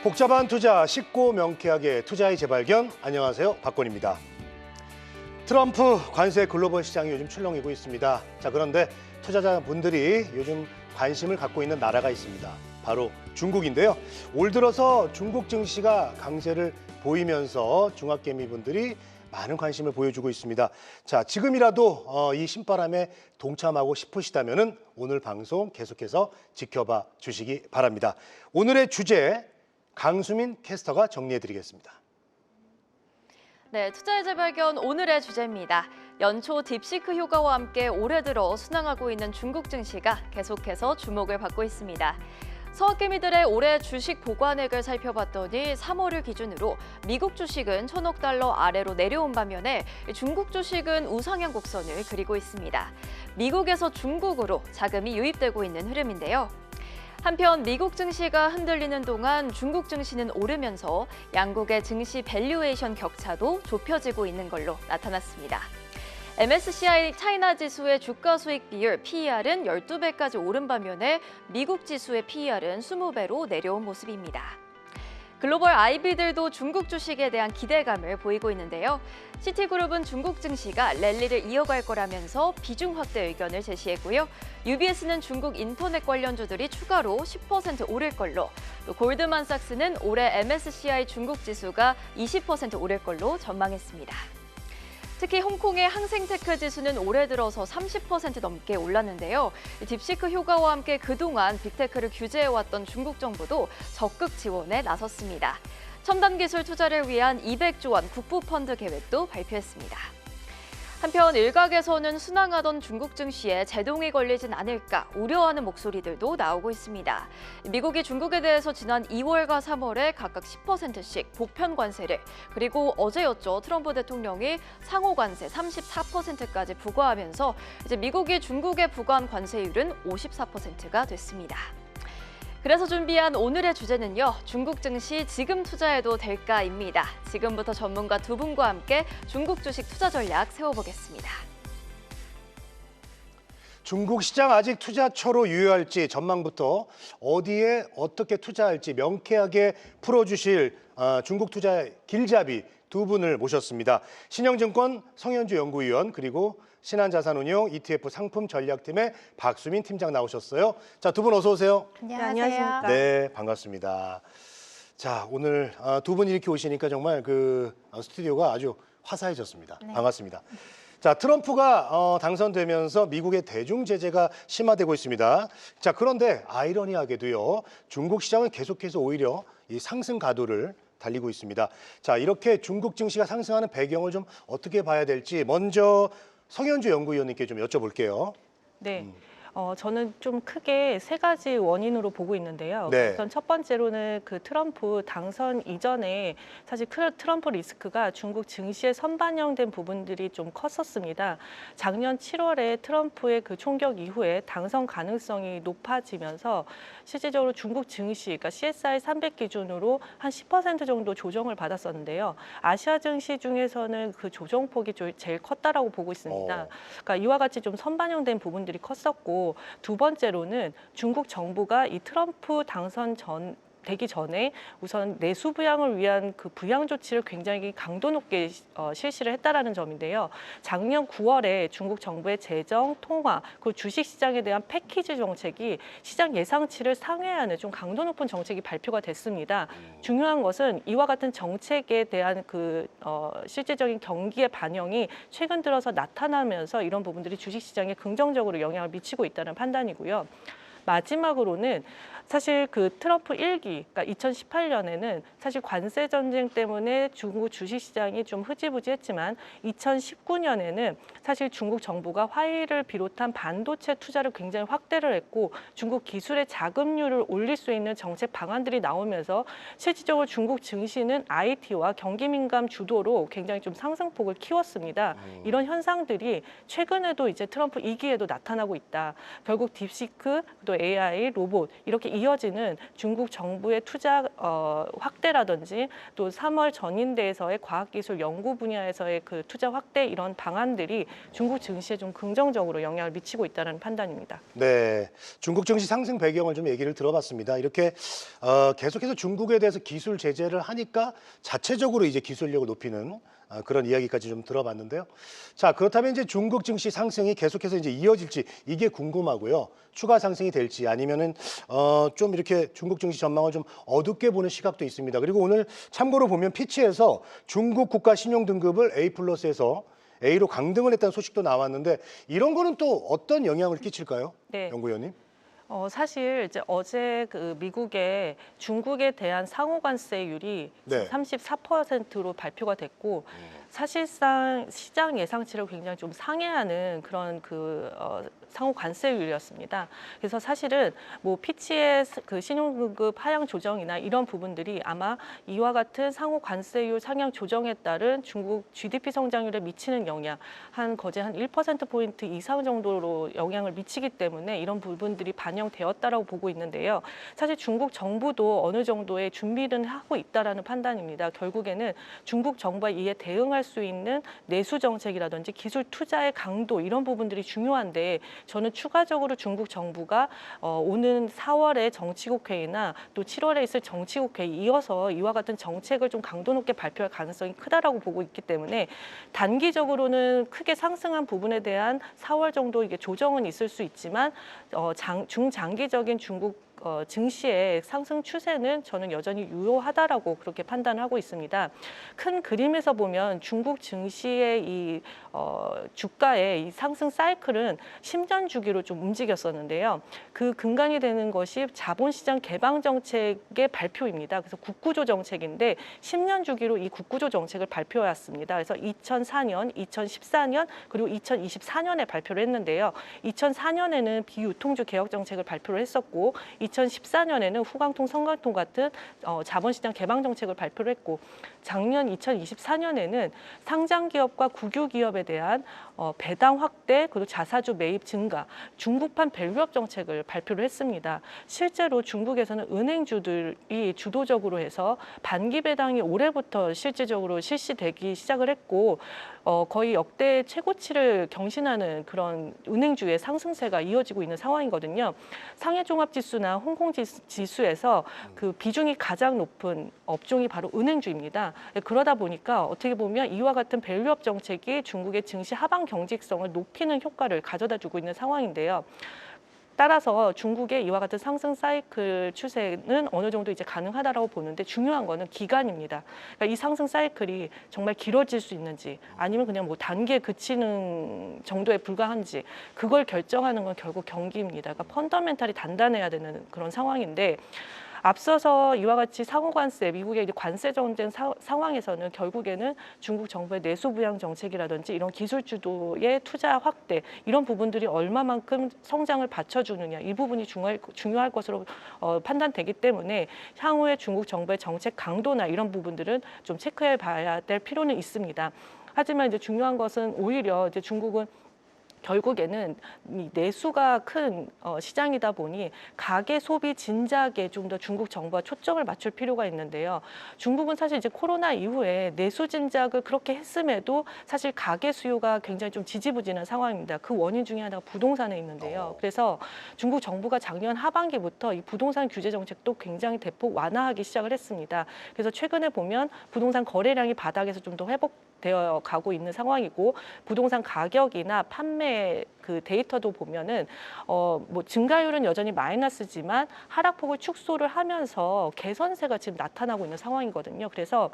복잡한 투자 쉽고 명쾌하게 투자의 재발견. 안녕하세요, 박건입니다. 트럼프 관세 글로벌 시장이 요즘 출렁이고 있습니다. 자, 그런데 투자자분들이 요즘 관심을 갖고 있는 나라가 있습니다. 바로 중국인데요. 올 들어서 중국 증시가 강세를 보이면서 중학개미분들이 많은 관심을 보여주고 있습니다. 자, 지금이라도 이 신바람에 동참하고 싶으시다면 오늘 방송 계속해서 지켜봐 주시기 바랍니다. 오늘의 주제 강수민 캐스터가 정리해드리겠습니다. 네, 투자의 재발견 오늘의 주제입니다. 연초 딥시크 효과와 함께 올해 들어 순항하고 있는 중국 증시가 계속해서 주목을 받고 있습니다. 서학개미들의 올해 주식 보관액을 살펴봤더니 3월을 기준으로 미국 주식은 1,000억 달러 아래로 내려온 반면에 중국 주식은 우상향 곡선을 그리고 있습니다. 미국에서 중국으로 자금이 유입되고 있는 흐름인데요. 한편 미국 증시가 흔들리는 동안 중국 증시는 오르면서 양국의 증시 밸류에이션 격차도 좁혀지고 있는 걸로 나타났습니다. MSCI 차이나 지수의 주가 수익 비율 PER은 12배까지 오른 반면에 미국 지수의 PER은 20배로 내려온 모습입니다. 글로벌 IB들도 중국 주식에 대한 기대감을 보이고 있는데요. 시티그룹은 중국 증시가 랠리를 이어갈 거라면서 비중 확대 의견을 제시했고요. UBS는 중국 인터넷 관련주들이 추가로 10% 오를 걸로, 또 골드만삭스는 올해 MSCI 중국 지수가 20% 오를 걸로 전망했습니다. 특히 홍콩의 항생테크 지수는 올해 들어서 30% 넘게 올랐는데요. 딥시크 효과와 함께 그동안 빅테크를 규제해왔던 중국 정부도 적극 지원에 나섰습니다. 첨단 기술 투자를 위한 200조 원 국부펀드 계획도 발표했습니다. 한편 일각에서는 순항하던 중국 증시에 제동이 걸리진 않을까 우려하는 목소리들도 나오고 있습니다. 미국이 중국에 대해서 지난 2월과 3월에 각각 10%씩 보편 관세를, 그리고 어제였죠, 트럼프 대통령이 상호 관세 34%까지 부과하면서 이제 미국이 중국에 부과한 관세율은 54%가 됐습니다. 그래서 준비한 오늘의 주제는요, 중국 증시 지금 투자해도 될까입니다. 지금부터 전문가 두 분과 함께 중국 주식 투자 전략 세워보겠습니다. 중국 시장 아직 투자처로 유효할지 전망부터 어디에 어떻게 투자할지 명쾌하게 풀어주실 중국 투자의 길잡이 두 분을 모셨습니다. 신영증권 성현주 연구위원, 그리고 신한자산운용 ETF 상품 전략팀의 박수민 팀장 나오셨어요. 자, 두 분 어서 오세요. 안녕하세요. 네, 반갑습니다. 자, 오늘 두 분 이렇게 오시니까 정말 그 스튜디오가 아주 화사해졌습니다. 네. 반갑습니다. 자, 트럼프가 당선되면서 미국의 대중 제재가 심화되고 있습니다. 자, 그런데 아이러니하게도요, 중국 시장은 계속해서 오히려 이 상승 가도를 달리고 있습니다. 자, 이렇게 중국 증시가 상승하는 배경을 좀 어떻게 봐야 될지 먼저 성현주 연구위원님께 좀 여쭤볼게요. 네. 저는 좀 크게 세 가지 원인으로 보고 있는데요. 네. 우선 첫 번째로는 그 트럼프 당선 이전에 사실 트럼프 리스크가 중국 증시에 선반영된 부분들이 좀 컸었습니다. 작년 7월에 트럼프의 그 총격 이후에 당선 가능성이 높아지면서 실질적으로 중국 증시, 그러니까 CSI 300 기준으로 한 10% 정도 조정을 받았었는데요. 아시아 증시 중에서는 그 조정폭이 제일 컸다라고 보고 있습니다. 그러니까 이와 같이 좀 선반영된 부분들이 컸었고, 두 번째로는 중국 정부가 이 트럼프 당선 되기 전에 우선 내수 부양을 위한 그 부양 조치를 굉장히 강도 높게 실시를 했다라는 점인데요. 작년 9월에 중국 정부의 재정, 통화, 그리고 주식 시장에 대한 패키지 정책이 시장 예상치를 상회하는 좀 강도 높은 정책이 발표가 됐습니다. 중요한 것은 이와 같은 정책에 대한 그 실질적인 경기의 반영이 최근 들어서 나타나면서 이런 부분들이 주식 시장에 긍정적으로 영향을 미치고 있다는 판단이고요. 마지막으로는 사실 그 트럼프 1기, 그러니까 2018년에는 사실 관세 전쟁 때문에 중국 주식시장이 좀 흐지부지했지만 2019년에는 사실 중국 정부가 화웨이를 비롯한 반도체 투자를 굉장히 확대를 했고 중국 기술의 자금률을 올릴 수 있는 정책 방안들이 나오면서 실질적으로 중국 증시는 IT와 경기 민감 주도로 굉장히 좀 상승폭을 키웠습니다. 이런 현상들이 최근에도 이제 트럼프 2기에도 나타나고 있다. 결국 딥시크, 또 AI, 로봇 이렇게 이어지는 중국 정부의 투자 확대라든지 또 3월 전인대에서의 과학기술 연구 분야에서의 그 투자 확대 이런 방안들이 중국 증시에 좀 긍정적으로 영향을 미치고 있다는 판단입니다. 네, 중국 증시 상승 배경을 좀 얘기를 들어봤습니다. 이렇게 계속해서 중국에 대해서 기술 제재를 하니까 자체적으로 이제 기술력을 높이는 그런 이야기까지 좀 들어봤는데요. 자, 그렇다면 이제 중국 증시 상승이 계속해서 이제 이어질지 이게 궁금하고요. 추가 상승이 될지 아니면은 좀 이렇게 중국 증시 전망을 좀 어둡게 보는 시각도 있습니다. 그리고 오늘 참고로 보면 피치에서 중국 국가 신용 등급을 A+에서 A로 강등을 했다는 소식도 나왔는데 이런 거는 또 어떤 영향을 끼칠까요? 네. 연구위원님? 사실 이제 어제 그 미국의 중국에 대한 상호 관세율이 네. 34%로 발표가 됐고 사실상 시장 예상치를 굉장히 좀 상회하는 그런 상호 관세율이었습니다. 그래서 사실은 뭐 피치의 그 신용등급 하향 조정이나 이런 부분들이 아마 이와 같은 상호 관세율 상향 조정에 따른 중국 GDP 성장률에 미치는 영향 거의 한 1%포인트 이상 정도로 영향을 미치기 때문에 이런 부분들이 반영되었다라고 보고 있는데요. 사실 중국 정부도 어느 정도의 준비는 하고 있다라는 판단입니다. 결국에는 중국 정부가 이에 대응할 수 있는 내수 정책이라든지 기술 투자의 강도 이런 부분들이 중요한데 저는 추가적으로 중국 정부가 오는 4월에 정치국 회의나 또 7월에 있을 정치국 회의 이어서 이와 같은 정책을 좀 강도 높게 발표할 가능성이 크다라고 보고 있기 때문에 단기적으로는 크게 상승한 부분에 대한 4월 정도 이게 조정은 있을 수 있지만 중장기적인 중국 증시의 상승 추세는 저는 여전히 유효하다라고 그렇게 판단하고 있습니다. 큰 그림에서 보면 중국 증시의 이 주가의 이 상승 사이클은 10년 주기로 좀 움직였었는데요. 그 근간이 되는 것이 자본시장 개방 정책의 발표입니다. 그래서 국구조 정책인데 10년 주기로 이 국구조 정책을 발표해왔습니다. 그래서 2004년, 2014년 그리고 2024년에 발표를 했는데요. 2004년에는 비유통주 개혁 정책을 발표를 했었고 2014년에는 후광통, 성광통 같은 자본시장 개방 정책을 발표를 했고 작년 2024년에는 상장기업과 국유기업에 대한 배당 확대 그리고 자사주 매입 증가, 중국판 밸류업 정책을 발표를 했습니다. 실제로 중국에서는 은행주들이 주도적으로 해서 반기 배당이 올해부터 실질적으로 실시되기 시작을 했고 거의 역대 최고치를 경신하는 그런 은행주의 상승세가 이어지고 있는 상황이거든요. 상해종합지수나 홍콩지수에서 그 비중이 가장 높은 업종이 바로 은행주입니다. 그러다 보니까 어떻게 보면 이와 같은 밸류업 정책이 중국의 증시 하방 경직성을 높이는 효과를 가져다 주고 있는 상황인데요. 따라서 중국의 이와 같은 상승 사이클 추세는 어느 정도 이제 가능하다라고 보는데 중요한 거는 기간입니다. 그러니까 이 상승 사이클이 정말 길어질 수 있는지 아니면 그냥 뭐 단기에 그치는 정도에 불과한지 그걸 결정하는 건 결국 경기입니다. 그러니까 펀더멘탈이 단단해야 되는 그런 상황인데 앞서서 이와 같이 상호관세, 미국의 이제 관세 전쟁 상황에서는 결국에는 중국 정부의 내수 부양 정책이라든지 이런 기술 주도의 투자 확대 이런 부분들이 얼마만큼 성장을 받쳐주느냐 이 부분이 중요할 것으로 판단되기 때문에 향후에 중국 정부의 정책 강도나 이런 부분들은 좀 체크해봐야 될 필요는 있습니다. 하지만 이제 중요한 것은 오히려 이제 중국은 결국에는 이 내수가 큰 시장이다 보니 가계 소비 진작에 좀 더 중국 정부가 초점을 맞출 필요가 있는데요. 중국은 사실 이제 코로나 이후에 내수 진작을 그렇게 했음에도 사실 가계 수요가 굉장히 좀 지지부진한 상황입니다. 그 원인 중에 하나가 부동산에 있는데요. 그래서 중국 정부가 작년 하반기부터 이 부동산 규제 정책도 굉장히 대폭 완화하기 시작을 했습니다. 그래서 최근에 보면 부동산 거래량이 바닥에서 좀 더 회복되어 가고 있는 상황이고 부동산 가격이나 판매 그 데이터도 보면은 뭐 증가율은 여전히 마이너스지만 하락폭을 축소를 하면서 개선세가 지금 나타나고 있는 상황이거든요. 그래서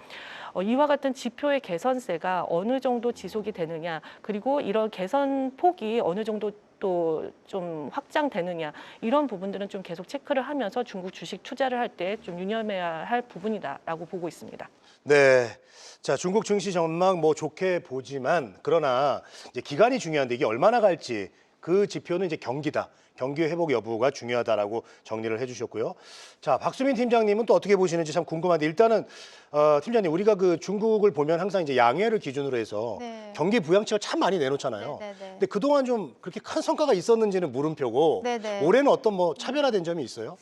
이와 같은 지표의 개선세가 어느 정도 지속이 되느냐 그리고 이런 개선폭이 어느 정도 또 좀 확장되느냐 이런 부분들은 좀 계속 체크를 하면서 중국 주식 투자를 할 때 좀 유념해야 할 부분이다라고 보고 있습니다. 네. 자, 중국 증시 전망 뭐 좋게 보지만 그러나 이제 기간이 중요한데 이게 얼마나 갈지 그 지표는 이제 경기다. 경기 회복 여부가 중요하다라고 정리를 해주셨고요. 자, 박수민 팀장님은 또 어떻게 보시는지 참 궁금한데 일단은 팀장님 우리가 그 중국을 보면 항상 이제 양해를 기준으로 해서 네. 경기 부양책을 참 많이 내놓잖아요. 네네. 근데 그동안 좀 그렇게 큰 성과가 있었는지는 물음표고 네네. 올해는 어떤 뭐 차별화된 점이 있어요?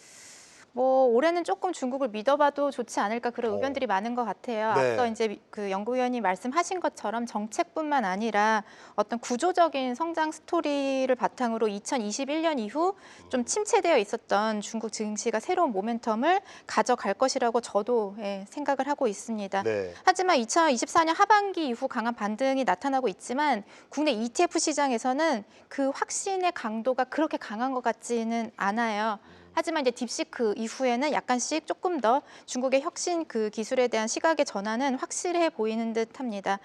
뭐 올해는 조금 중국을 믿어봐도 좋지 않을까 그런 어. 의견들이 많은 것 같아요. 네. 앞서 이제 그 연구위원이 말씀하신 것처럼 정책뿐만 아니라 어떤 구조적인 성장 스토리를 바탕으로 2021년 이후 좀 침체되어 있었던 중국 증시가 새로운 모멘텀을 가져갈 것이라고 저도 생각을 하고 있습니다. 네. 하지만 2024년 하반기 이후 강한 반등이 나타나고 있지만 국내 ETF 시장에서는 그 확신의 강도가 그렇게 강한 것 같지는 않아요. 하지만 이제 딥시크 이후에는 약간씩 조금 더 중국의 혁신 그 기술에 대한 시각의 전환은 확실해 보이는 듯합니다.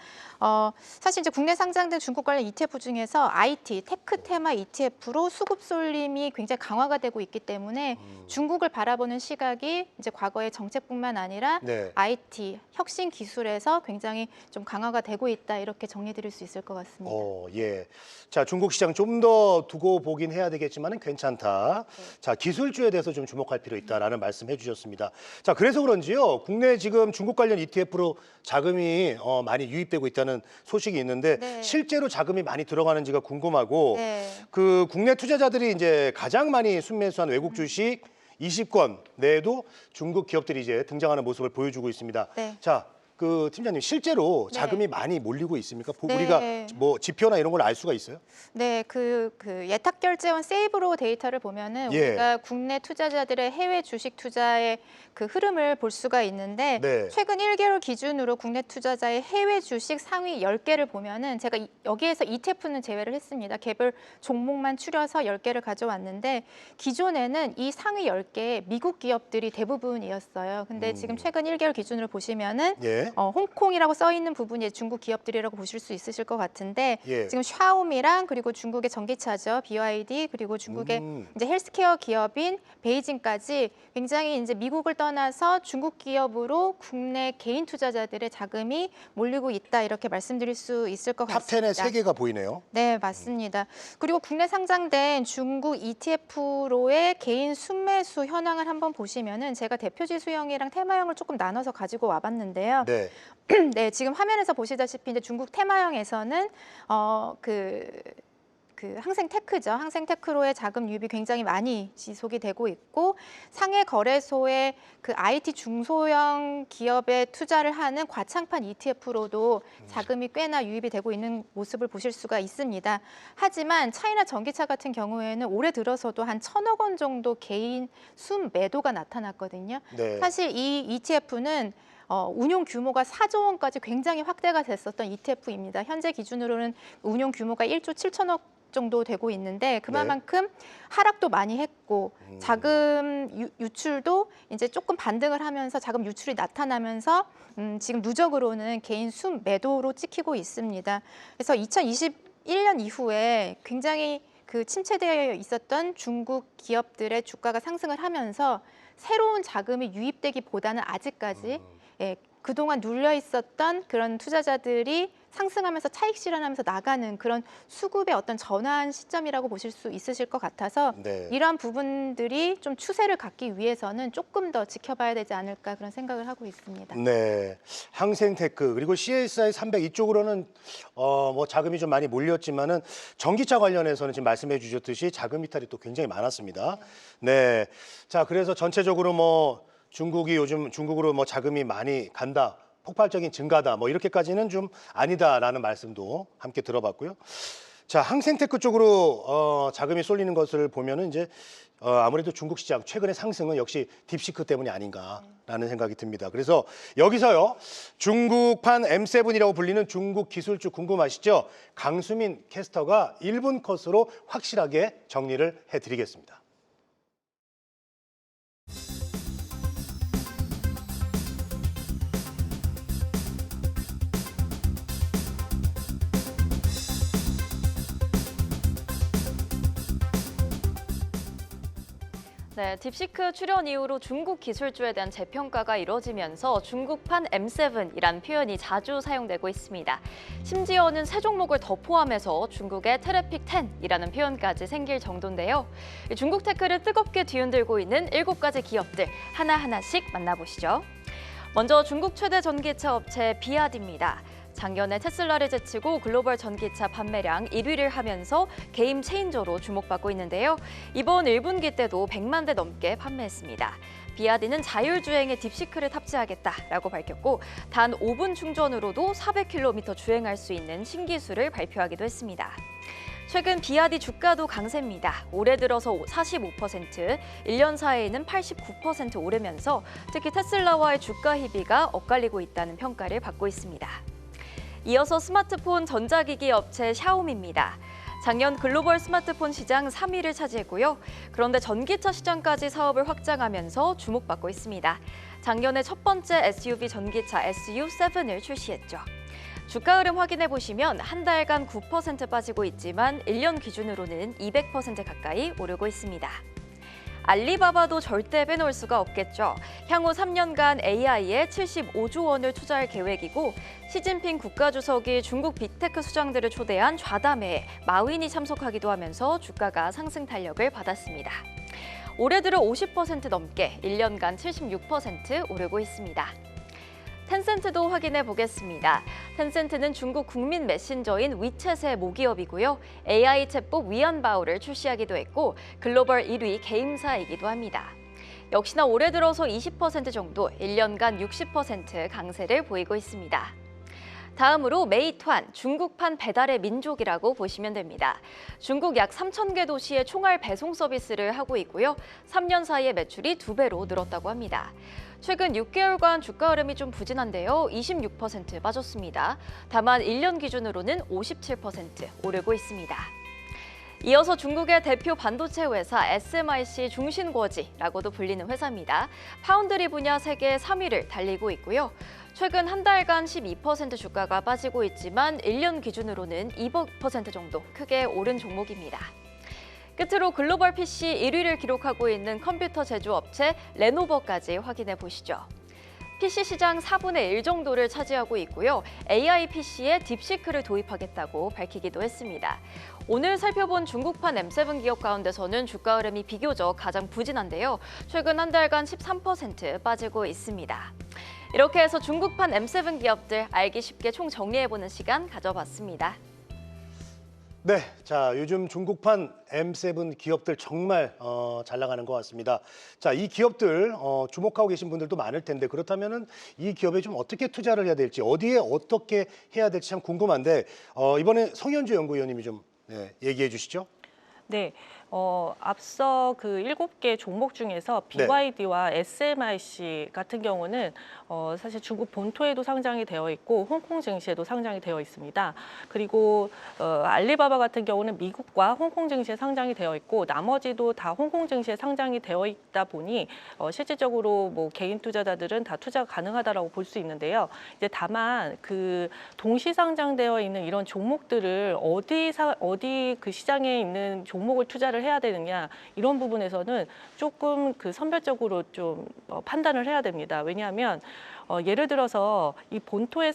사실 이제 국내 상장된 중국 관련 ETF 중에서 IT, 테크 테마 ETF로 수급 쏠림이 굉장히 강화가 되고 있기 때문에 중국을 바라보는 시각이 이제 과거의 정책뿐만 아니라 네. IT, 혁신 기술에서 굉장히 좀 강화가 되고 있다 이렇게 정리드릴 수 있을 것 같습니다. 예. 자, 중국 시장 좀 더 두고 보긴 해야 되겠지만은 괜찮다. 자, 기술주에 대해서 좀 주목할 필요 있다라는 말씀해 주셨습니다. 자, 그래서 그런지요. 국내 지금 중국 관련 ETF로 자금이 많이 유입되고 있다는 소식이 있는데 네. 실제로 자금이 많이 들어가는지가 궁금하고 네. 그 국내 투자자들이 이제 가장 많이 순매수한 외국 주식 20권 내에도 중국 기업들이 이제 등장하는 모습을 보여주고 있습니다. 네. 자, 그 팀장님 실제로 네. 자금이 많이 몰리고 있습니까? 네. 우리가 뭐 지표나 이런 걸 알 수가 있어요? 네, 그 예탁결제원 세이브로 데이터를 보면은 예. 우리가 국내 투자자들의 해외 주식 투자의 그 흐름을 볼 수가 있는데 네. 최근 1개월 기준으로 국내 투자자의 해외 주식 상위 10개를 보면은 제가 여기에서 ETF는 제외를 했습니다. 개별 종목만 추려서 10개를 가져왔는데 기존에는 이 상위 10개 미국 기업들이 대부분이었어요. 근데 지금 최근 1개월 기준으로 보시면은 예. 홍콩이라고 써 있는 부분이 중국 기업들이라고 보실 수 있으실 것 같은데 예. 지금 샤오미랑 그리고 중국의 전기차죠 BYD 그리고 중국의 이제 헬스케어 기업인 베이징까지 굉장히 이제 미국을 떠나서 중국 기업으로 국내 개인 투자자들의 자금이 몰리고 있다 이렇게 말씀드릴 수 있을 것 탑 같습니다. 10에 3개가 보이네요. 네, 맞습니다. 그리고 국내 상장된 중국 ETF로의 개인 순매수 현황을 한번 보시면은 제가 대표 지수형이랑 테마형을 조금 나눠서 가지고 와봤는데요. 네. 네, 지금 화면에서 보시다시피 이제 중국 테마형에서는 그 항생테크죠. 항생테크로의 자금 유입이 굉장히 많이 지속이 되고 있고 상해 거래소의 그 IT 중소형 기업에 투자를 하는 과창판 ETF로도 자금이 꽤나 유입이 되고 있는 모습을 보실 수가 있습니다. 하지만 차이나 전기차 같은 경우에는 올해 들어서도 한 1,000억 원 정도 개인 순 매도가 나타났거든요. 네. 사실 이 ETF는 운용 규모가 4조 원까지 굉장히 확대가 됐었던 ETF입니다. 현재 기준으로는 운용 규모가 1조 7천억 정도 되고 있는데 그만큼 하락도 많이 했고 자금 유출도 이제 조금 반등을 하면서 자금 유출이 나타나면서 지금 누적으로는 개인 순 매도로 찍히고 있습니다. 그래서 2021년 이후에 굉장히 그 침체되어 있었던 중국 기업들의 주가가 상승을 하면서 새로운 자금이 유입되기보다는 아직까지 그동안 눌려 있었던 그런 투자자들이 상승하면서 차익 실현하면서 나가는 그런 수급의 어떤 전환 시점이라고 보실 수 있으실 것 같아서 네. 이러한 부분들이 좀 추세를 갖기 위해서는 조금 더 지켜봐야 되지 않을까 그런 생각을 하고 있습니다. 네. 항생테크 그리고 CSI 300 이쪽으로는 뭐 자금이 좀 많이 몰렸지만은 전기차 관련해서는 지금 말씀해 주셨듯이 자금 이탈이 또 굉장히 많았습니다. 네. 자, 그래서 전체적으로 뭐 중국이 요즘 중국으로 뭐 자금이 많이 간다. 폭발적인 증가다. 뭐 이렇게까지는 좀 아니다라는 말씀도 함께 들어봤고요. 자, 항생테크 쪽으로 자금이 쏠리는 것을 보면은 이제 아무래도 중국 시장 최근의 상승은 역시 딥시크 때문이 아닌가라는 생각이 듭니다. 그래서 여기서요. 중국판 M7이라고 불리는 중국 기술주 궁금하시죠? 강수민 캐스터가 1분 컷으로 확실하게 정리를 해드리겠습니다. 네, 딥시크 출연 이후로 중국 기술주에 대한 재평가가 이뤄지면서 중국판 M7이란 표현이 자주 사용되고 있습니다. 심지어는 세 종목을 더 포함해서 중국의 테레픽 10이라는 표현까지 생길 정도인데요. 중국 테크를 뜨겁게 뒤흔들고 있는 7가지 기업들 하나하나씩 만나보시죠. 먼저 중국 최대 전기차 업체 비아디입니다. 작년에 테슬라를 제치고 글로벌 전기차 판매량 1위를 하면서 게임 체인저로 주목받고 있는데요. 이번 1분기 때도 100만 대 넘게 판매했습니다. 비아디는 자율주행에 딥시크를 탑재하겠다라고 밝혔고 단 5분 충전으로도 400km 주행할 수 있는 신기술을 발표하기도 했습니다. 최근 비아디 주가도 강세입니다. 올해 들어서 45%, 1년 사이에는 89% 오르면서 특히 테슬라와의 주가 희비가 엇갈리고 있다는 평가를 받고 있습니다. 이어서 스마트폰 전자기기 업체 샤오미입니다. 작년 글로벌 스마트폰 시장 3위를 차지했고요. 그런데 전기차 시장까지 사업을 확장하면서 주목받고 있습니다. 작년에 첫 번째 SUV 전기차 SU7을 출시했죠. 주가 흐름 확인해 보시면 한 달간 9% 빠지고 있지만 1년 기준으로는 200% 가까이 오르고 있습니다. 알리바바도 절대 빼놓을 수가 없겠죠. 향후 3년간 AI에 75조 원을 투자할 계획이고 시진핑 국가주석이 중국 빅테크 수장들을 초대한 좌담회에 마윈이 참석하기도 하면서 주가가 상승 탄력을 받았습니다. 올해 들어 50% 넘게 1년간 76% 오르고 있습니다. 텐센트도 확인해 보겠습니다. 텐센트는 중국 국민 메신저인 위챗의 모기업이고요. AI 챗봇 위안바오를 출시하기도 했고 글로벌 1위 게임사이기도 합니다. 역시나 올해 들어서 20% 정도, 1년간 60% 강세를 보이고 있습니다. 다음으로 메이투안, 중국판 배달의 민족이라고 보시면 됩니다. 중국 약 3,000개 도시에 총알 배송 서비스를 하고 있고요. 3년 사이에 매출이 2배로 늘었다고 합니다. 최근 6개월간 주가 흐름이 좀 부진한데요. 26% 빠졌습니다. 다만 1년 기준으로는 57% 오르고 있습니다. 이어서 중국의 대표 반도체 회사 SMIC 중신궈지라고도 불리는 회사입니다. 파운드리 분야 세계 3위를 달리고 있고요. 최근 한 달간 12% 주가가 빠지고 있지만 1년 기준으로는 2% 정도 크게 오른 종목입니다. 끝으로 글로벌 PC 1위를 기록하고 있는 컴퓨터 제조업체 레노버까지 확인해 보시죠. PC 시장 4분의 1 정도를 차지하고 있고요. AI PC에 딥시크를 도입하겠다고 밝히기도 했습니다. 오늘 살펴본 중국판 M7 기업 가운데서는 주가 흐름이 비교적 가장 부진한데요. 최근 한 달간 13% 빠지고 있습니다. 이렇게 해서 중국판 M7 기업들 알기 쉽게 총 정리해보는 시간 가져봤습니다. 네, 자 요즘 중국판 M7 기업들 정말 잘 나가는 것 같습니다. 자, 이 기업들 주목하고 계신 분들도 많을 텐데 그렇다면은 이 기업에 좀 어떻게 투자를 해야 될지 어디에 어떻게 해야 될지 참 궁금한데 이번에 성현주 연구위원님이 좀 얘기해 주시죠. 네, 앞서 그 7개 종목 중에서 BYD와 SMIC 같은 경우는 사실 중국 본토에도 상장이 되어 있고 홍콩 증시에도 상장이 되어 있습니다. 그리고 알리바바 같은 경우는 미국과 홍콩 증시에 상장이 되어 있고 나머지도 다 홍콩 증시에 상장이 되어 있다 보니 실질적으로 뭐 개인 투자자들은 다 투자가 가능하다라고 볼 수 있는데요. 이제 다만 그 동시 상장되어 있는 이런 종목들을 어디 그 시장에 있는 종목을 투자를 해야 되느냐 이런 부분에서는 조금 그 선별적으로 좀 판단을 해야 됩니다. 왜냐하면 예를 들어서 이 본토와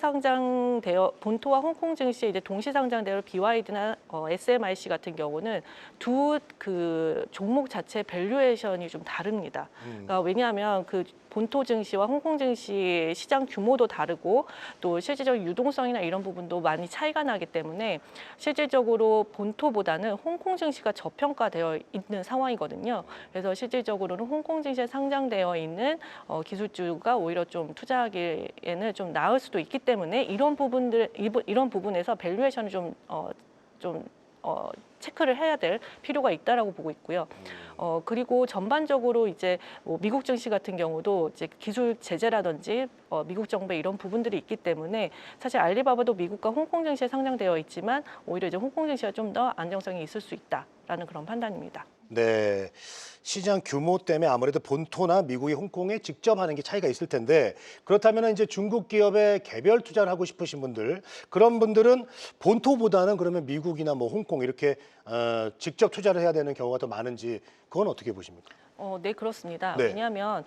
홍콩 증시에 이제 동시 상장되어 BYD나 SMIC 같은 경우는 두 그 종목 자체 밸류에이션이 좀 다릅니다. 그러니까 왜냐하면 그 본토 증시와 홍콩 증시 시장 규모도 다르고 또 실질적인 유동성이나 이런 부분도 많이 차이가 나기 때문에 실질적으로 본토보다는 홍콩 증시가 저평가되어 있는 상황이거든요. 그래서 실질적으로는 홍콩 증시에 상장되어 있는 기술주가 오히려 좀 투자하기에는 좀 나을 수도 있기 때문에 이런 부분에서 밸류에이션을 좀 체크를 해야 될 필요가 있다라고 보고 있고요. 그리고 전반적으로 이제 뭐 미국 증시 같은 경우도 이제 기술 제재라든지 미국 정부의 이런 부분들이 있기 때문에 사실 알리바바도 미국과 홍콩 증시에 상장되어 있지만 오히려 이제 홍콩 증시가 좀 더 안정성이 있을 수 있다라는 그런 판단입니다. 네, 시장 규모 때문에 아무래도 본토나 미국이 홍콩에 직접 하는 게 차이가 있을 텐데 그렇다면 이제 중국 기업에 개별 투자를 하고 싶으신 분들 그런 분들은 본토보다는 그러면 미국이나 뭐 홍콩 이렇게 직접 투자를 해야 되는 경우가 더 많은지 그건 어떻게 보십니까? 네, 그렇습니다. 네. 왜냐하면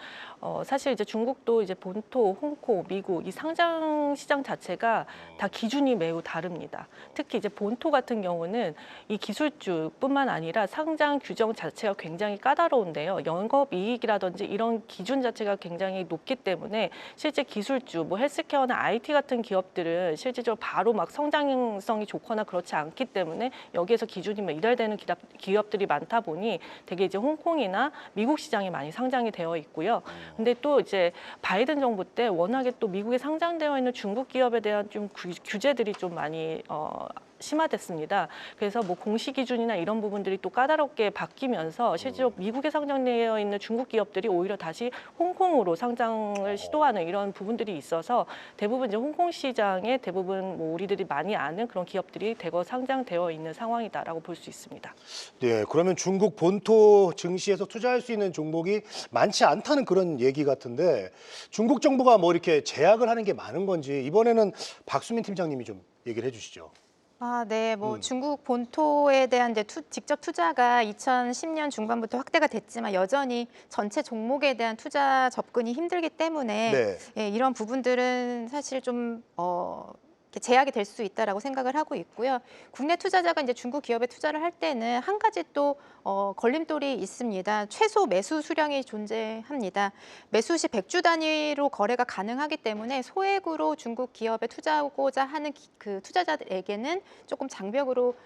사실 이제 중국도 이제 본토, 홍콩, 미국 이 상장 시장 자체가 다 기준이 매우 다릅니다. 특히 이제 본토 같은 경우는 이 기술주뿐만 아니라 상장 규정 자체가 굉장히 까다로운데요. 영업이익이라든지 이런 기준 자체가 굉장히 높기 때문에 실제 기술주, 뭐 헬스케어나 IT 같은 기업들은 실질적으로 바로 막 성장성이 좋거나 그렇지 않기 때문에 여기에서 기준이 뭐 이달되는 기업들이 많다 보니 되게 이제 홍콩이나 미국 시장에 많이 상장이 되어 있고요. 근데 또 이제 바이든 정부 때 워낙에 또 미국에 상장되어 있는 중국 기업에 대한 좀 규제들이 좀 많이 심화됐습니다. 그래서 뭐 공시 기준이나 이런 부분들이 또 까다롭게 바뀌면서 실제로 미국에 상장되어 있는 중국 기업들이 오히려 다시 홍콩으로 상장을 시도하는 이런 부분들이 있어서 대부분 이제 홍콩 시장에 대부분 뭐 우리들이 많이 아는 그런 기업들이 대거 상장되어 있는 상황이다라고 볼 수 있습니다. 네, 그러면 중국 본토 증시에서 투자할 수 있는 종목이 많지 않다는 그런 얘기 같은데 중국 정부가 뭐 이렇게 제약을 하는 게 많은 건지 이번에는 박수민 팀장님이 좀 얘기를 해주시죠. 네, 뭐 중국 본토에 대한 이제 직접 투자가 2010년 중반부터 확대가 됐지만 여전히 전체 종목에 대한 투자 접근이 힘들기 때문에 네. 예, 이런 부분들은 사실 좀 이렇게 제약이 될 수 있다라고 생각을 하고 있고요. 국내 투자자가 이제 중국 기업에 투자를 할 때는 한 가지 또 걸림돌이 있습니다. 최소 매수 수량이 존재합니다. 매수 시 100주 단위로 거래가 가능하기 때문에 소액으로 중국 기업에 투자하고자 하는 그 투자자들에게는 조금 장벽으로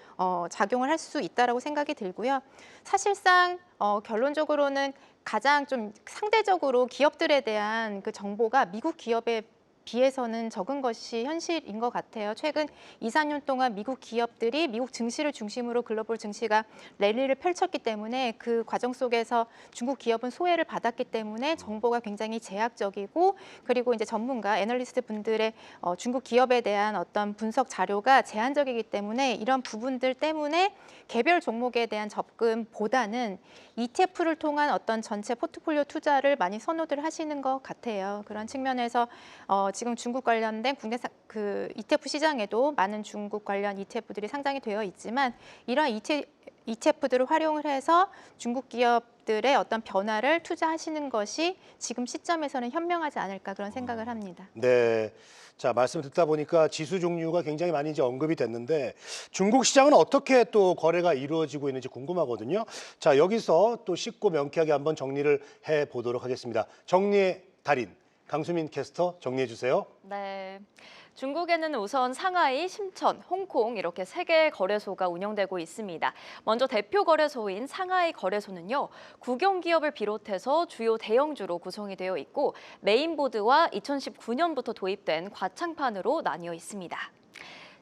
작용을 할 수 있다라고 생각이 들고요. 사실상 결론적으로는 가장 좀 상대적으로 기업들에 대한 그 정보가 미국 기업에 비해서는 적은 것이 현실인 것 같아요. 최근 2, 4년 동안 미국 기업들이 미국 증시를 중심으로 글로벌 증시가 랠리를 펼쳤기 때문에 그 과정 속에서 중국 기업은 소외를 받았기 때문에 정보가 굉장히 제약적이고 그리고 이제 전문가, 애널리스트 분들의 중국 기업에 대한 어떤 분석 자료가 제한적이기 때문에 이런 부분들 때문에 개별 종목에 대한 접근보다는 ETF를 통한 어떤 전체 포트폴리오 투자를 많이 선호들 하시는 것 같아요. 그런 측면에서 지금 중국 관련된 국내 그 ETF 시장에도 많은 중국 관련 ETF들이 상장이 되어 있지만 이러한 ETF들을 활용을 해서 중국 기업들의 어떤 변화를 투자하시는 것이 지금 시점에서는 현명하지 않을까 그런 생각을 합니다. 네. 자, 말씀 듣다 보니까 지수 종류가 굉장히 많이 이제 언급이 됐는데 중국 시장은 어떻게 또 거래가 이루어지고 있는지 궁금하거든요. 자, 여기서 또 쉽고 명쾌하게 한번 정리를 해 보도록 하겠습니다. 정리의 달인 강수민 캐스터 정리해 주세요. 네. 중국에는 우선 상하이, 심천, 홍콩 이렇게 3개의 거래소가 운영되고 있습니다. 먼저 대표 거래소인 상하이 거래소는요. 국영기업을 비롯해서 주요 대형주로 구성이 되어 있고 메인보드와 2019년부터 도입된 과창판으로 나뉘어 있습니다.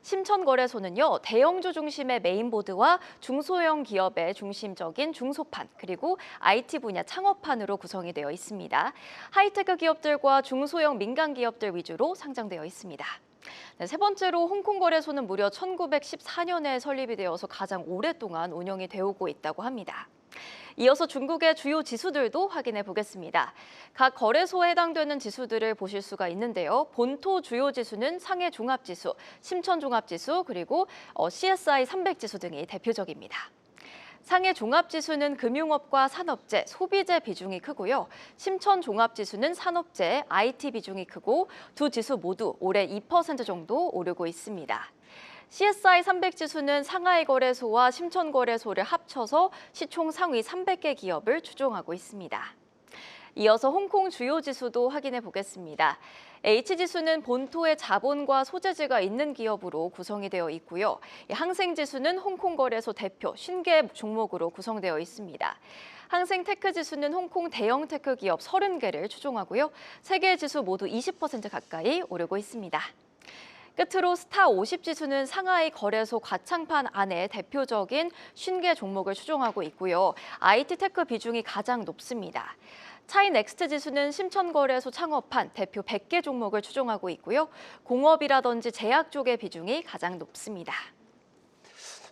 심천거래소는요, 대형주 중심의 메인보드와 중소형 기업의 중심적인 중소판, 그리고 IT 분야 창업판으로 구성이 되어 있습니다. 하이테크 기업들과 중소형 민간 기업들 위주로 상장되어 있습니다. 네, 세 번째로 홍콩거래소는 무려 1914년에 설립이 되어서 가장 오랫동안 운영이 되어 오고 있다고 합니다. 이어서 중국의 주요 지수들도 확인해 보겠습니다. 각 거래소에 해당되는 지수들을 보실 수가 있는데요. 본토 주요 지수는 상해 종합지수, 심천 종합지수, 그리고 CSI 300지수 등이 대표적입니다. 상해 종합지수는 금융업과 산업재, 소비재 비중이 크고요. 심천 종합지수는 산업재, IT 비중이 크고 두 지수 모두 올해 2% 정도 오르고 있습니다. CSI 300지수는 상하이 거래소와 심천 거래소를 합쳐서 시총 상위 300개 기업을 추종하고 있습니다. 이어서 홍콩 주요 지수도 확인해 보겠습니다. H지수는 본토의 자본과 소재지가 있는 기업으로 구성이 되어 있고요. 항생지수는 홍콩 거래소 대표 50개 종목으로 구성되어 있습니다. 항생테크지수는 홍콩 대형 테크 기업 30개를 추종하고요. 3개 지수 모두 20% 가까이 오르고 있습니다. 끝으로 스타 50 지수는 상하이 거래소 과창판 안에 대표적인 50개 종목을 추종하고 있고요. IT 테크 비중이 가장 높습니다. 차이넥스트 지수는 심천거래소 창업판 대표 100개 종목을 추종하고 있고요. 공업이라든지 제약 쪽의 비중이 가장 높습니다.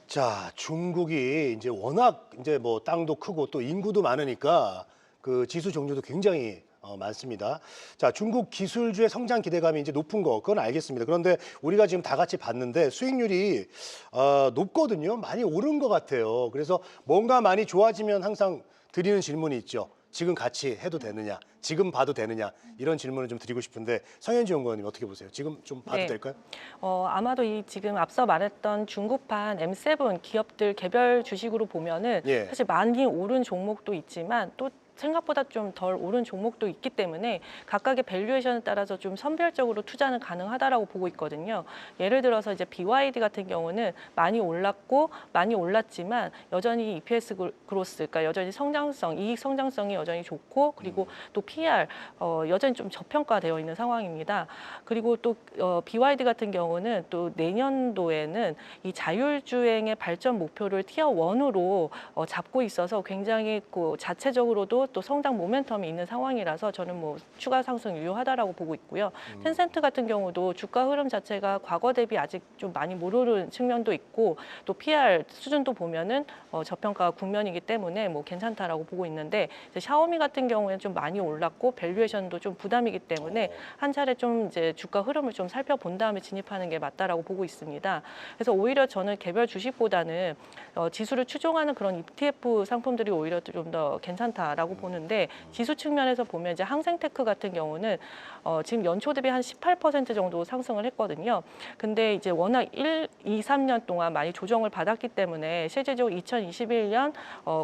자, 중국이 이제 워낙 이제 뭐 땅도 크고 또 인구도 많으니까 그 지수 종류도 굉장히 많습니다. 자, 중국 기술주의 성장 기대감이 이제 높은 거 그건 알겠습니다. 그런데 우리가 지금 다 같이 봤는데 수익률이 높거든요. 많이 오른 것 같아요. 그래서 뭔가 많이 좋아지면 항상 드리는 질문이 있죠. 지금 같이 해도 되느냐, 지금 봐도 되느냐 이런 질문을 좀 드리고 싶은데 성현지 연구원님 어떻게 보세요? 지금 좀 봐도 네. 될까요? 아마도 이 지금 앞서 말했던 중국판 M7 기업들 개별 주식으로 보면은 예. 사실 많이 오른 종목도 있지만 또 생각보다 좀 덜 오른 종목도 있기 때문에 각각의 밸류에이션에 따라서 좀 선별적으로 투자는 가능하다라고 보고 있거든요. 예를 들어서 이제 BYD 같은 경우는 많이 올랐고 많이 올랐지만 여전히 EPS 그로스, 그러니까 여전히 성장성, 이익 성장성이 여전히 좋고 그리고 또 PR 여전히 좀 저평가되어 있는 상황입니다. 그리고 또 BYD 같은 경우는 또 내년도에는 이 자율주행의 발전 목표를 티어 1으로 잡고 있어서 굉장히 그 자체적으로도 또 성장 모멘텀이 있는 상황이라서 저는 뭐 추가 상승 유효하다라고 보고 있고요. 텐센트 같은 경우도 주가 흐름 자체가 과거 대비 아직 좀 많이 못 오른 측면도 있고 또 PR 수준도 보면은 저평가 국면이기 때문에 뭐 괜찮다라고 보고 있는데 이제 샤오미 같은 경우에는 좀 많이 올랐고 밸류에이션도 좀 부담이기 때문에 한 차례 좀 이제 주가 흐름을 좀 살펴본 다음에 진입하는 게 맞다라고 보고 있습니다. 그래서 오히려 저는 개별 주식보다는 지수를 추종하는 그런 ETF 상품들이 오히려 좀 더 괜찮다라고 보는데 지수 측면에서 보면 이제 항생테크 같은 경우는 지금 연초 대비 한 18% 정도 상승을 했거든요. 근데 이제 워낙 1, 2, 3년 동안 많이 조정을 받았기 때문에 실제적으로 2021년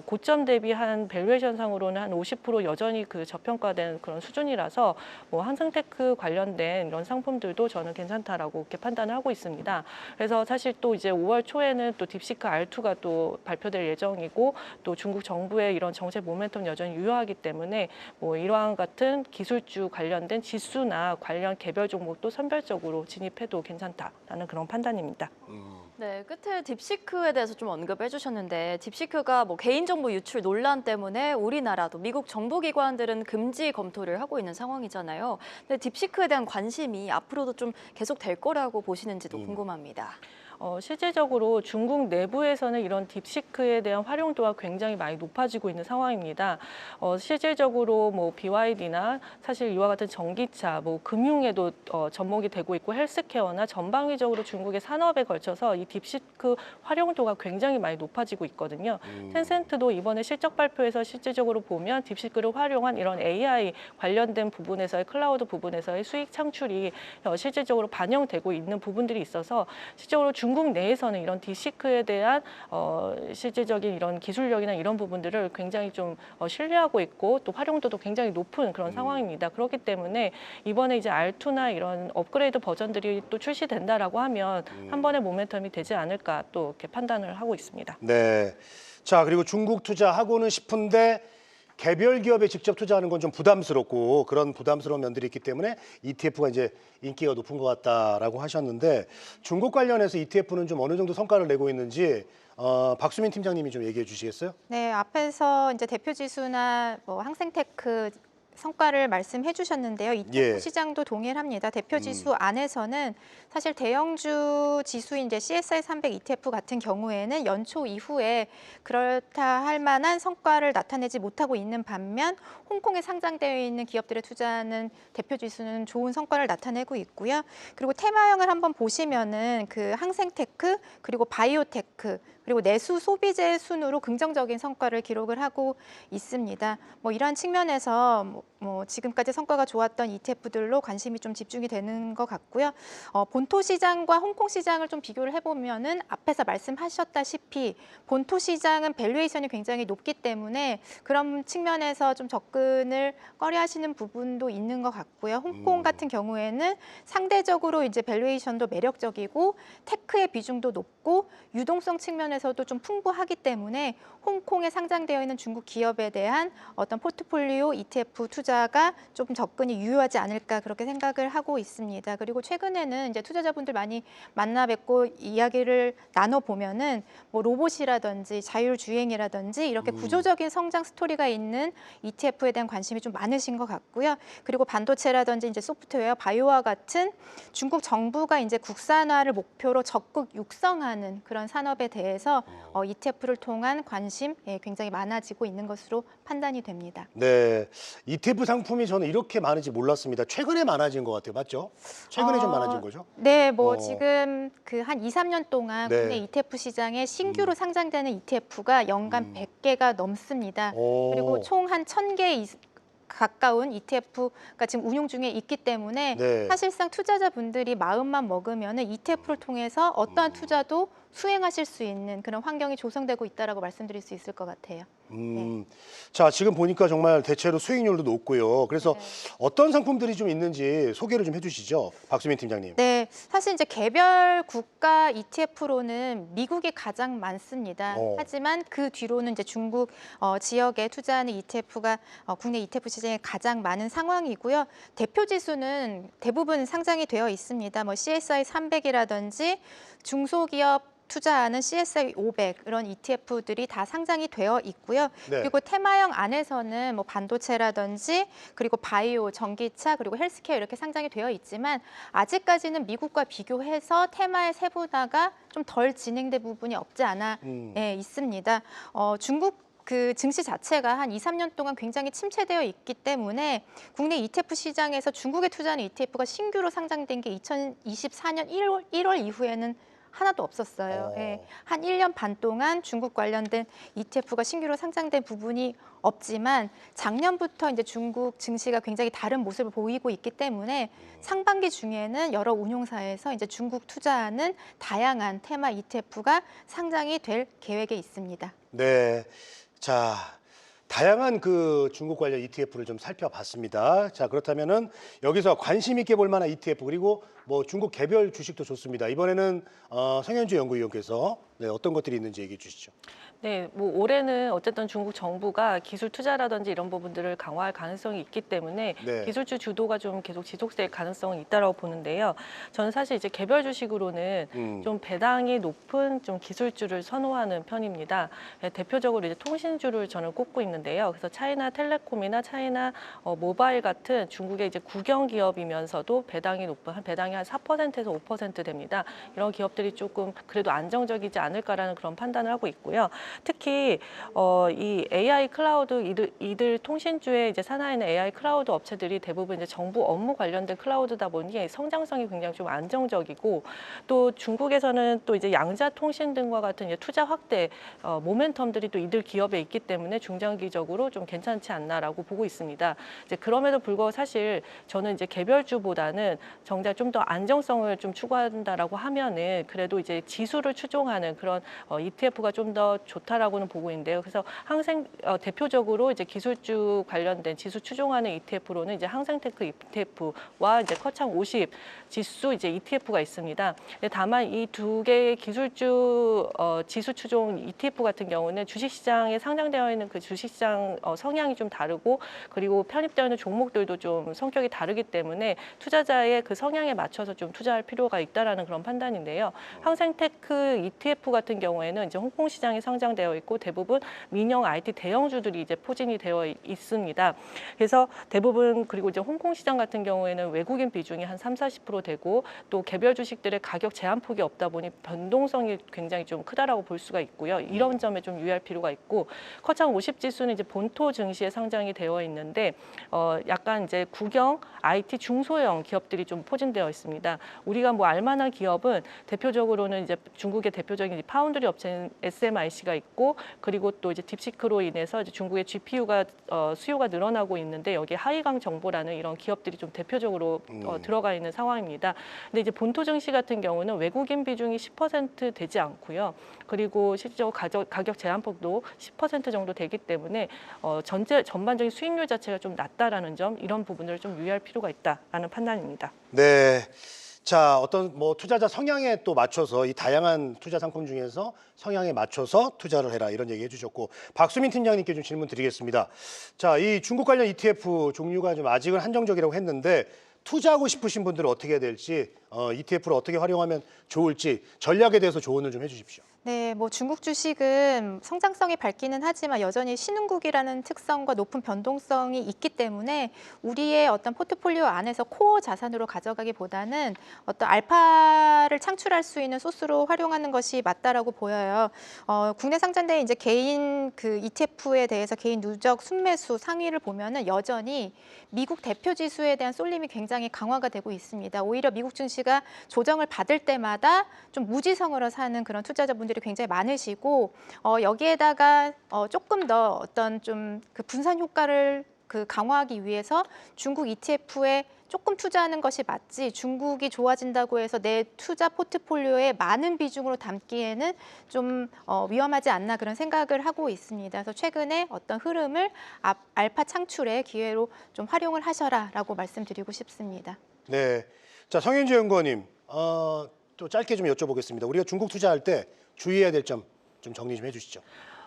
고점 대비 한 밸류에이션 상으로는 한 50% 여전히 그 저평가된 그런 수준이라서 뭐 항생테크 관련된 이런 상품들도 저는 괜찮다라고 이렇게 판단을 하고 있습니다. 그래서 사실 또 이제 5월 초에는 또 딥시크 R2가 또 발표될 예정이고 또 중국 정부의 이런 정책 모멘텀 여전히 유효하기 때문에 뭐 이러한 같은 기술주 관련된 지수나 관련 개별 종목도 선별적으로 진입해도 괜찮다라는 그런 판단입니다. 네, 끝에 딥시크에 대해서 좀 언급해 주셨는데 딥시크가 뭐 개인정보 유출 논란 때문에 우리나라도 미국 정보기관들은 금지 검토를 하고 있는 상황이잖아요. 근데 딥시크에 대한 관심이 앞으로도 좀 계속 될 거라고 보시는지도 궁금합니다. 실제적으로 중국 내부에서는 이런 딥시크에 대한 활용도가 굉장히 많이 높아지고 있는 상황입니다. 실질적으로 뭐 BYD나 사실 이와 같은 전기차, 뭐 금융에도 접목이 되고 있고 헬스케어나 전방위적으로 중국의 산업에 걸쳐서 이 딥시크 활용도가 굉장히 많이 높아지고 있거든요. 텐센트도 이번에 실적 발표에서 실질적으로 보면 딥시크를 활용한 이런 AI 관련된 부분에서의 클라우드 부분에서의 수익 창출이 실질적으로 반영되고 있는 부분들이 있어서 실제적으로 중국 내에서는 이런 딥시크에 대한 실질적인 이런 기술력이나 이런 부분들을 굉장히 좀 신뢰하고 있고 또 활용도도 굉장히 높은 그런 상황입니다. 그렇기 때문에 이번에 이제 R2나 이런 업그레이드 버전들이 또 출시된다라고 하면 한 번의 모멘텀이 되지 않을까 또 이렇게 판단을 하고 있습니다. 네. 자, 그리고 중국 투자하고는 싶은데 개별 기업에 직접 투자하는 건 좀 부담스럽고 그런 부담스러운 면들이 있기 때문에 ETF가 이제 인기가 높은 것 같다라고 하셨는데 중국 관련해서 ETF는 좀 어느 정도 성과를 내고 있는지 박수민 팀장님이 좀 얘기해 주시겠어요? 네, 앞에서 이제 대표 지수나 뭐 항생테크 성과를 말씀해 주셨는데요. ETF 예. 시장도 동일합니다. 대표 지수 안에서는 사실 대형주 지수인 이제 CSI 300 ETF 같은 경우에는 연초 이후에 그렇다 할 만한 성과를 나타내지 못하고 있는 반면 홍콩에 상장되어 있는 기업들의 투자하는 대표 지수는 좋은 성과를 나타내고 있고요. 그리고 테마형을 한번 보시면은 그 항생테크 그리고 바이오테크 그리고 내수 소비재 순으로 긍정적인 성과를 기록을 하고 있습니다. 뭐 이러한 측면에서 뭐 지금까지 성과가 좋았던 ETF들로 관심이 좀 집중이 되는 것 같고요. 본토 시장과 홍콩 시장을 좀 비교를 해보면은 앞에서 말씀하셨다시피 본토 시장은 밸류에이션이 굉장히 높기 때문에 그런 측면에서 좀 접근을 꺼려하시는 부분도 있는 것 같고요. 홍콩 같은 경우에는 상대적으로 이제 밸류에이션도 매력적이고 테크의 비중도 높고 유동성 측면에서도 좀 풍부하기 때문에 홍콩에 상장되어 있는 중국 기업에 대한 어떤 포트폴리오 ETF 투자가 조금 접근이 유효하지 않을까 그렇게 생각을 하고 있습니다. 그리고 최근에는 이제 투자자분들 많이 만나 뵙고 이야기를 나눠 보면은 뭐 로봇이라든지 자율주행이라든지 이렇게 구조적인 성장 스토리가 있는 ETF에 대한 관심이 좀 많으신 것 같고요. 그리고 반도체라든지 이제 소프트웨어, 바이오와 같은 중국 정부가 이제 국산화를 목표로 적극 육성하는 그런 산업에 대해서 인해서 ETF를 통한 관심 굉장히 많아지고 있는 것으로 판단이 됩니다. 네, ETF 상품이 저는 이렇게 많은지 몰랐습니다. 최근에 많아진 것 같아요. 맞죠? 최근에 좀 많아진 거죠? 네, 뭐 어. 지금 그 한 2, 3년 동안 네. 국내 ETF 시장에 신규로 상장되는 ETF가 연간 100개가 넘습니다. 오. 그리고 총 한 1000개 가까운 ETF가 지금 운용 중에 있기 때문에 네. 사실상 투자자분들이 마음만 먹으면 ETF를 통해서 어떠한 투자도 수행하실 수 있는 그런 환경이 조성되고 있다라고 말씀드릴 수 있을 것 같아요. 자, 지금 보니까 정말 대체로 수익률도 높고요. 그래서 어떤 상품들이 좀 있는지 소개를 좀 해주시죠. 박수민 팀장님. 네, 사실 이제 개별 국가 ETF로는 미국이 가장 많습니다. 하지만 그 뒤로는 이제 중국 지역에 투자하는 ETF가 국내 ETF 시장에 가장 많은 상황이고요. 대표 지수는 대부분 상장이 되어 있습니다. 뭐 CSI 300이라든지 중소기업 투자하는 CSI 500 이런 ETF들이 다 상장이 되어 있고요. 네. 그리고 테마형 안에서는 뭐 반도체라든지 그리고 바이오, 전기차 그리고 헬스케어 이렇게 상장이 되어 있지만 아직까지는 미국과 비교해서 테마의 세분화가 좀 덜 진행된 부분이 없지 않아 있습니다. 중국 그 증시 자체가 한 2, 3년 동안 굉장히 침체되어 있기 때문에 국내 ETF 시장에서 중국에 투자하는 ETF가 신규로 상장된 게 2024년 1월 이후에는 하나도 없었어요. 예, 한 1년 반 동안 중국 관련된 ETF가 신규로 상장된 부분이 없지만 작년부터 이제 중국 증시가 굉장히 다른 모습을 보이고 있기 때문에 상반기 중에는 여러 운용사에서 이제 중국 투자하는 다양한 테마 ETF가 상장이 될 계획에 있습니다. 네. 자, 다양한 그 중국 관련 ETF를 좀 살펴봤습니다. 자, 그렇다면은 여기서 관심 있게 볼 만한 ETF 그리고 뭐 중국 개별 주식도 좋습니다. 이번에는 성현주 연구위원께서 어떤 것들이 있는지 얘기해 주시죠. 네, 뭐 올해는 어쨌든 중국 정부가 기술 투자라든지 이런 부분들을 강화할 가능성이 있기 때문에 네. 기술주 주도가 좀 계속 지속될 가능성이 있다고 보는데요. 저는 사실 이제 개별 주식으로는 좀 배당이 높은 좀 기술주를 선호하는 편입니다. 대표적으로 이제 통신주를 저는 꼽고 있는데요. 그래서 차이나 텔레콤이나 차이나 모바일 같은 중국의 이제 국영 기업이면서도 배당이 높은 배당이 한 4%에서 5% 됩니다. 이런 기업들이 조금 그래도 안정적이지 않을까라는 그런 판단을 하고 있고요. 특히 이 AI 클라우드 이들 통신주의 이제 산하에 있는 AI 클라우드 업체들이 대부분 이제 정부 업무 관련된 클라우드다 보니 성장성이 굉장히 좀 안정적이고 또 중국에서는 또 이제 양자 통신 등과 같은 이제 투자 확대 모멘텀들이 또 이들 기업에 있기 때문에 중장기적으로 좀 괜찮지 않나라고 보고 있습니다. 이제 그럼에도 불구하고 사실 저는 이제 개별주보다는 정작 좀 더 안정성을 좀 추구한다라고 하면은 그래도 이제 지수를 추종하는 그런 ETF가 좀 더 좋다라고는 보고 있는데요. 그래서 대표적으로 이제 기술주 관련된 지수 추종하는 ETF로는 이제 항생테크 ETF와 이제 커창 50 지수 이제 ETF가 있습니다. 다만 이 두 개의 기술주 지수 추종 ETF 같은 경우는 주식시장에 상장되어 있는 그 주식시장 성향이 좀 다르고 그리고 편입되어 있는 종목들도 좀 성격이 다르기 때문에 투자자의 그 성향에 맞춰서 좀 투자할 필요가 있다라는 그런 판단인데요. 항생테크 ETF 같은 경우에는 이제 홍콩 시장에 상장되어 있고 대부분 민영 IT 대형주들이 이제 포진이 되어 있습니다. 그래서 대부분 그리고 이제 홍콩 시장 같은 경우에는 외국인 비중이 한 30-40% 되고 또 개별 주식들의 가격 제한폭이 없다 보니 변동성이 굉장히 좀 크다라고 볼 수가 있고요. 이런 점에 좀 유의할 필요가 있고 커창 50 지수는 이제 본토 증시에 상장이 되어 있는데 약간 이제 국영 IT 중소형 기업들이 좀 포진되어 있습니다. 우리가 뭐 알만한 기업은 대표적으로는 이제 중국의 대표적인 파운드리 업체인 SMIC가 있고 그리고 또 이제 딥시크로 인해서 이제 중국의 GPU가 수요가 늘어나고 있는데 여기에 하이강 정보라는 이런 기업들이 좀 대표적으로 들어가 있는 상황입니다. 근데 이제 본토 증시 같은 경우는 외국인 비중이 10% 되지 않고요. 그리고 실제로 가격 제한폭도 10% 정도 되기 때문에 전반적인 수익률 자체가 좀 낮다라는 점 이런 부분을 좀 유의할 필요가 있다라는 판단입니다. 네. 자, 어떤 뭐 투자자 성향에 또 맞춰서 이 다양한 투자 상품 중에서 성향에 맞춰서 투자를 해라 이런 얘기 해주셨고 박수민 팀장님께 좀 질문 드리겠습니다. 자, 이 중국 관련 ETF 종류가 좀 아직은 한정적이라고 했는데 투자하고 싶으신 분들은 어떻게 해야 될지 ETF를 어떻게 활용하면 좋을지 전략에 대해서 조언을 좀 해주십시오. 네, 뭐 중국 주식은 성장성이 밝기는 하지만 여전히 신흥국이라는 특성과 높은 변동성이 있기 때문에 우리의 어떤 포트폴리오 안에서 코어 자산으로 가져가기보다는 어떤 알파를 창출할 수 있는 소스로 활용하는 것이 맞다라고 보여요. 국내 상장된 이제 개인 그 ETF에 대해서 개인 누적 순매수 상위를 보면은 여전히 미국 대표 지수에 대한 쏠림이 굉장히 강화가 되고 있습니다. 오히려 미국 증시가 조정을 받을 때마다 좀 무지성으로 사는 그런 투자자분들이 굉장히 많으시고 여기에다가 조금 더 어떤 좀 그 분산 효과를 그 강화하기 위해서 중국 ETF에 조금 투자하는 것이 맞지 중국이 좋아진다고 해서 내 투자 포트폴리오에 많은 비중으로 담기에는 좀 위험하지 않나 그런 생각을 하고 있습니다. 그래서 최근에 어떤 흐름을 알파 창출의 기회로 좀 활용을 하셔라라고 말씀드리고 싶습니다. 네, 자 성현주 연구원님 또 짧게 좀 여쭤보겠습니다. 우리가 중국 투자할 때 주의해야 될 점 좀 정리 좀 해주시죠.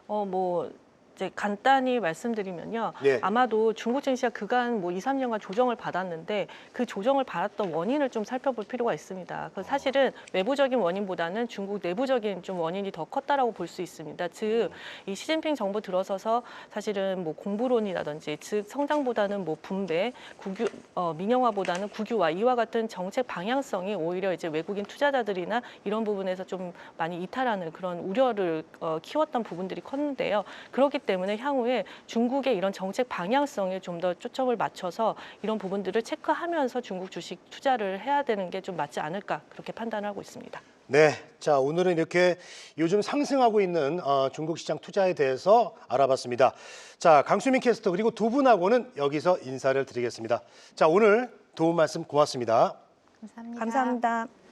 뭐 이제 간단히 말씀드리면요. 네. 아마도 중국 증시가 그간 뭐 2, 3년간 조정을 받았는데 그 조정을 받았던 원인을 좀 살펴볼 필요가 있습니다. 그 사실은 외부적인 원인보다는 중국 내부적인 좀 원인이 더 컸다라고 볼 수 있습니다. 즉, 이 시진핑 정부 들어서서 사실은 뭐 공부론이라든지 즉 성장보다는 뭐 분배, 민영화보다는 국유화 이와 같은 정책 방향성이 오히려 이제 외국인 투자자들이나 이런 부분에서 좀 많이 이탈하는 그런 우려를 키웠던 부분들이 컸는데요. 그렇기 때문에 향후에 중국의 이런 정책 방향성에 좀 더 초점을 맞춰서 이런 부분들을 체크하면서 중국 주식 투자를 해야 되는 게 좀 맞지 않을까 그렇게 판단하고 있습니다. 네, 자 오늘은 이렇게 요즘 상승하고 있는 중국 시장 투자에 대해서 알아봤습니다. 자 강수민 캐스터 그리고 두 분하고는 여기서 인사를 드리겠습니다. 자 오늘 도움 말씀 고맙습니다. 감사합니다. 감사합니다.